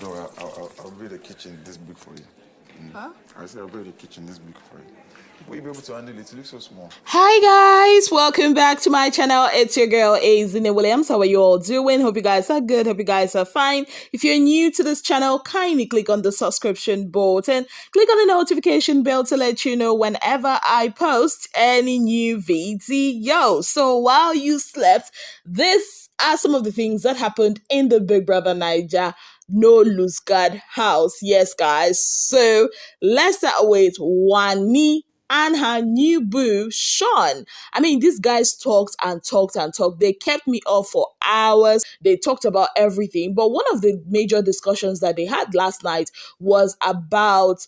No, I'll build a kitchen this big for you. Huh? I said I'll build a kitchen this big for you. Will you be able to handle it? It looks so small. Hi guys, welcome back to my channel. It's your girl Azine Williams. How are you all doing? Hope you guys are good. Hope you guys are fine. If you're new to this channel, kindly click on the subscription button. Click on the notification bell to let you know whenever I post any new video. So while you slept, these are some of the things that happened in the Big Brother Naija No Lose Guard house. Yes, guys. So let's start with Wanni and her new boo, Shaun. I mean, these guys talked and talked and talked. They kept me up for hours. They talked about everything. But one of the major discussions that they had last night was about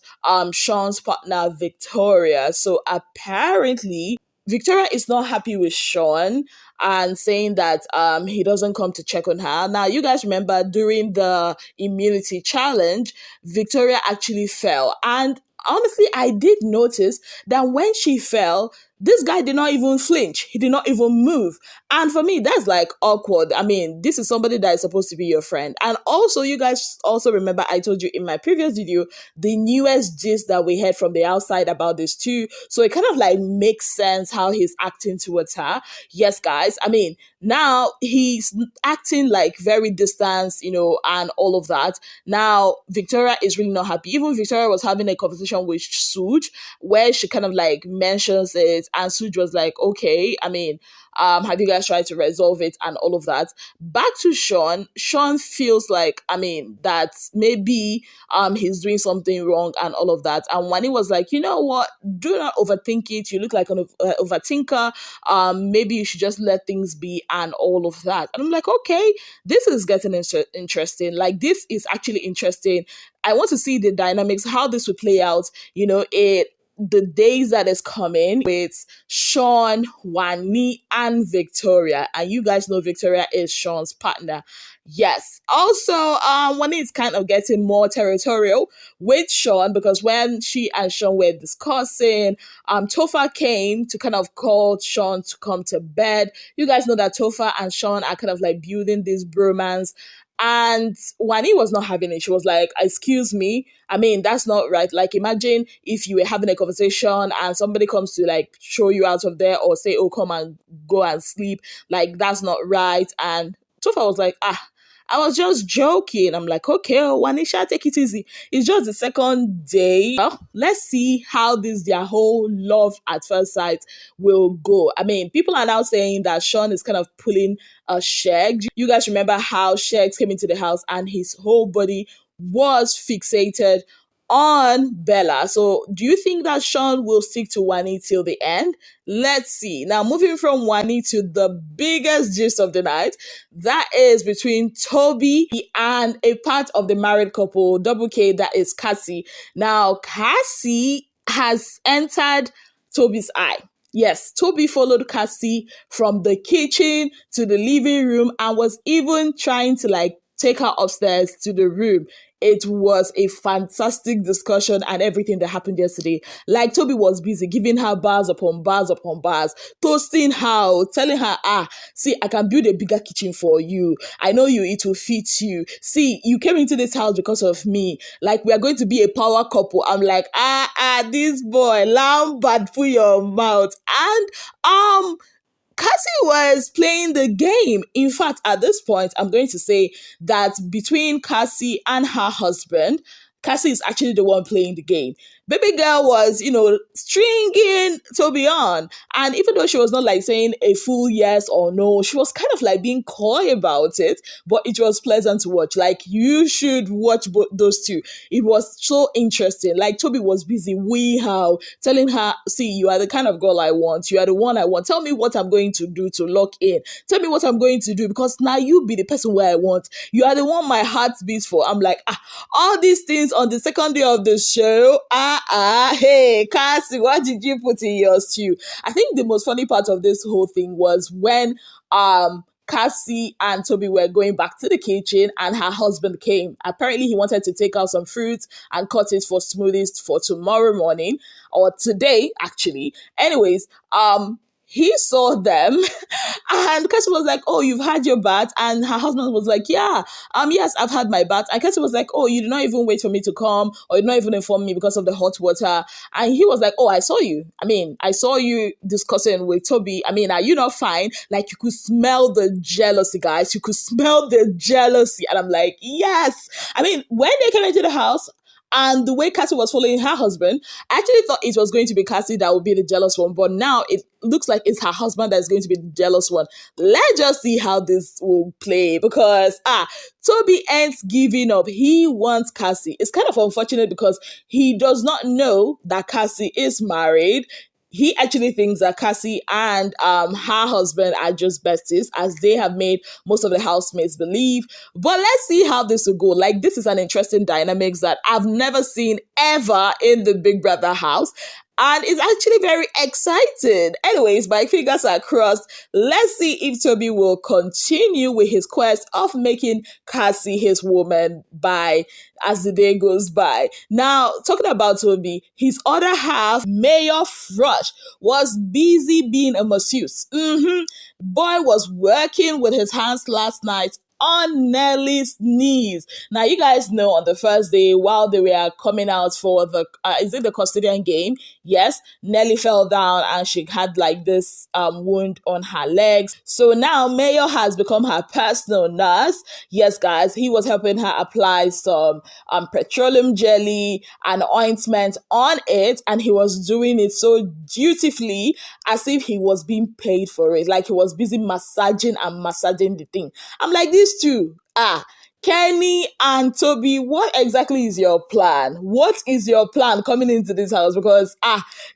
Shaun's partner, Victoria. So apparently, Victoria is not happy with Shaun and saying that he doesn't come to check on her. Now, you guys remember during the immunity challenge, Victoria actually fell. And honestly, I did notice that when she fell, this guy did not even flinch. He did not even move. And for me, that's like awkward. I mean, this is somebody that is supposed to be your friend. And also, you guys also remember I told you in my previous video, the newest gist that we heard from the outside about this too. So it kind of like makes sense how he's acting towards her. Yes, guys. I mean, now he's acting like very distant, and all of that. Now, Victoria is really not happy. Even Victoria was having a conversation with Suj where she kind of like mentions it, and Suj was like, okay, I mean, have you guys tried to resolve it and all of that? Back to Shaun. Shaun feels like, I mean, that maybe he's doing something wrong and all of that. And Wanni was like, you know what? Do not overthink it. You look like an overthinker. Maybe you should just let things be and all of that. And I'm like, okay, this is getting interesting. Like, this is actually interesting. I want to see the dynamics, how this will play out, the days that is coming with Shaun, Wanni, and Victoria. And you guys know Victoria is Shaun's partner. Yes. Also, Wanni is kind of getting more territorial with Shaun because when she and Shaun were discussing, Topher came to kind of call Shaun to come to bed. You guys know that Topher and Shaun are kind of like building this bromance. And Wanni was not having it. She was like, excuse me. I mean, that's not right. Like, imagine if you were having a conversation and somebody comes to like throw you out of there or say, oh, come and go and sleep. Like, that's not right. And Topher was like, I was just joking. I'm like, okay, Wanisha, take it easy. It's just the second day. Well, let's see how their whole love at first sight will go. I mean, people are now saying that Shaun is kind of pulling a Sheg. You guys remember how Sheg came into the house and his whole body was fixated on Bella. So do you think that Shaun will stick to Wanni till the end? Let's see. Now, moving from Wanni to the biggest gist of the night, that is between Toby and a part of the married couple, Double K, that is Cassie. Now, Cassie has entered Toby's eye. Yes, Toby followed Cassie from the kitchen to the living room and was even trying to like take her upstairs to the room. It was a fantastic discussion and everything that happened yesterday. Like, Toby was busy giving her bars upon bars upon bars, toasting her, telling her, see, I can build a bigger kitchen for you. I know it will fit you. See, you came into this house because of me. Like, we are going to be a power couple. I'm like, this boy, lamb bad for your mouth. And, Cassie was playing the game. In fact, at this point, I'm going to say that between Cassie and her husband, Cassie is actually the one playing the game. Baby girl was, stringing Toby on. And even though she was not like saying a full yes or no, she was kind of like being coy about it, but it was pleasant to watch. Like, you should watch those two. It was so interesting. Like, Toby was busy telling her, see, you are the kind of girl I want. You are the one I want. Tell me what I'm going to do to lock in. Tell me what I'm going to do because now you be the person where I want. You are the one my heart beats for. I'm like, all these things on the second day of the show, hey, Cassie, what did you put in your stew? I think the most funny part of this whole thing was when Cassie and Toby were going back to the kitchen and her husband came. Apparently, he wanted to take out some fruits and cut it for smoothies for tomorrow morning or today, actually. Anyways, he saw them and Cassie was like, oh, you've had your bath. And her husband was like, yeah, yes, I've had my bath. And Cassie was like, oh, you did not even wait for me to come, or you did not even inform me because of the hot water. And he was like, oh, I saw you. I mean, I saw you discussing with Toby. I mean, are you not fine? Like, you could smell the jealousy, guys. You could smell the jealousy. And I'm like, yes. I mean, when they came into the house, and the way Cassie was following her husband, I actually thought it was going to be Cassie that would be the jealous one. But now it looks like it's her husband that is going to be the jealous one. Let's just see how this will play. Because, Toby ends giving up. He wants Cassie. It's kind of unfortunate because he does not know that Cassie is married. He actually thinks that Cassie and her husband are just besties, as they have made most of the housemates believe. But let's see how this will go. Like, this is an interesting dynamics that I've never seen ever in the Big Brother house. And it's actually very exciting. Anyways, my fingers are crossed. Let's see if Toby will continue with his quest of making Cassie his woman by as the day goes by. Now, talking about Toby, his other half, Mayor Frush, was busy being a masseuse. Boy was working with his hands last night on Nelly's knees. Now, you guys know on the first day, while they were coming out for the, is it the custodian game? Yes, Nelly fell down and she had like this wound on her legs. So now Mayor has become her personal nurse. Yes, guys, he was helping her apply some petroleum jelly and ointment on it. And he was doing it so dutifully as if he was being paid for it. Like he was busy massaging the thing. I'm like, these two, Kenny and Toby, what exactly is your plan? What is your plan coming into this house? Because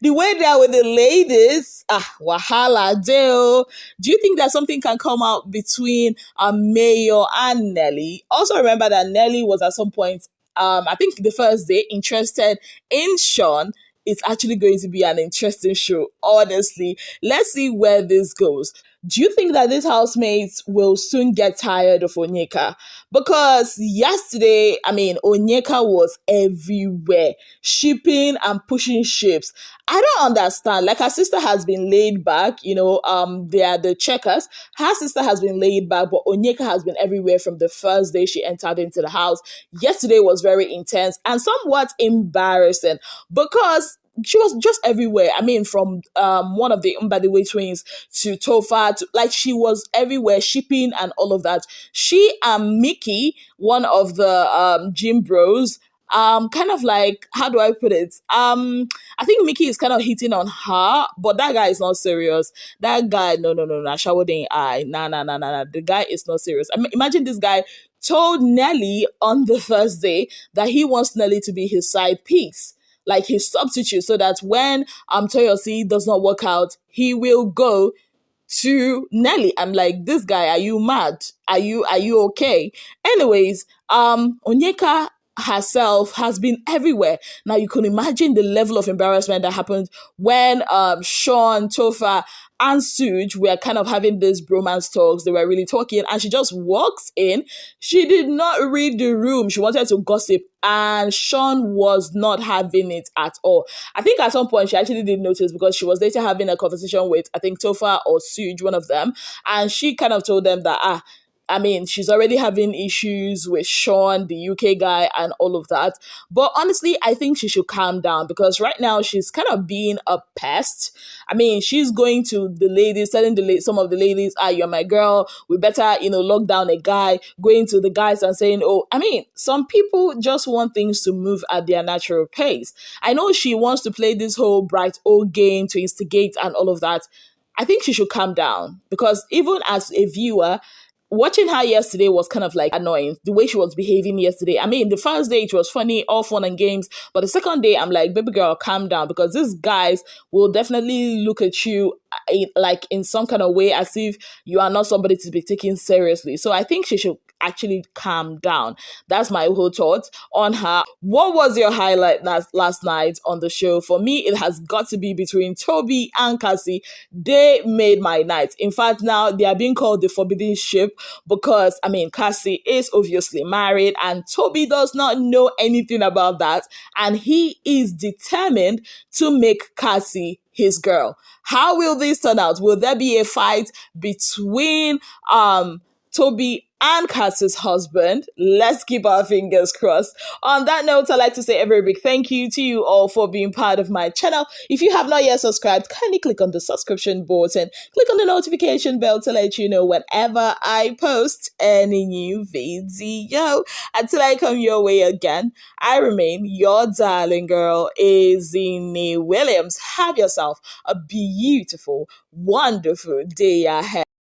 the way they are with the ladies, Wahala, deal. Do you think that something can come out between Mayor and Nelly? Also remember that Nelly was at some point, I think the first day, interested in Shaun. It's actually going to be an interesting show, honestly. Let's see where this goes. Do you think that these housemates will soon get tired of Onyeka? Because yesterday, Onyeka was everywhere, shipping and pushing ships. I don't understand. Like, her sister has been laid back, they are the checkers. Her sister has been laid back, but Onyeka has been everywhere from the first day she entered into the house. Yesterday was very intense and somewhat embarrassing because she was just everywhere. From one of the Mbadiwe twins to Tofa, like she was everywhere, shipping and all of that. She and Mickey, one of the gym bros, kind of like, how do I put it? I think Mickey is kind of hitting on her, but that guy is not serious. That guy, no, Shawading eye, nah. The guy is not serious. Imagine this guy told Nelly on the first day that he wants Nelly to be his side piece, like his substitute, so that when Toyosi does not work out, he will go to Nelly. I'm like, this guy, are you mad? Are you okay? Anyways, Onyeka herself has been everywhere. Now you can imagine the level of embarrassment that happened when Shaun, Tofa, and Suj were kind of having this bromance talks. They were really talking, and she just walks in. She did not read the room. She wanted to gossip, and Shaun was not having it at all. I think at some point she actually did notice, because she was later having a conversation with, I think, Tofa or Suj, one of them, and she kind of told them that she's already having issues with Shaun, the UK guy, and all of that. But honestly, I think she should calm down, because right now she's kind of being a pest. She's going to the ladies, telling some of the ladies, you're my girl, we better, lock down a guy, going to the guys and saying, some people just want things to move at their natural pace. I know she wants to play this whole bright old game to instigate and all of that. I think she should calm down, because even as a viewer, watching her yesterday was kind of like annoying, the way she was behaving yesterday. The first day it was funny, all fun and games, but the second day I'm like, baby girl, calm down, because these guys will definitely look at you like in some kind of way as if you are not somebody to be taken seriously. So I think she should actually calm down. That's my whole thought on her. What was your highlight last night on the show? For me, it has got to be between Toby and Cassie. They made my night. In fact, now they are being called the forbidden ship, because Cassie is obviously married and Toby does not know anything about that, and he is determined to make Cassie his girl. How will this turn out? Will there be a fight between Toby and Cassie's husband? Let's keep our fingers crossed. On that note, I'd like to say a very big thank you to you all for being part of my channel. If you have not yet subscribed, kindly click on the subscription button, click on the notification bell to let you know whenever I post any new video. Until I come your way again, I remain your darling girl, Azine Williams. Have yourself a beautiful, wonderful day ahead.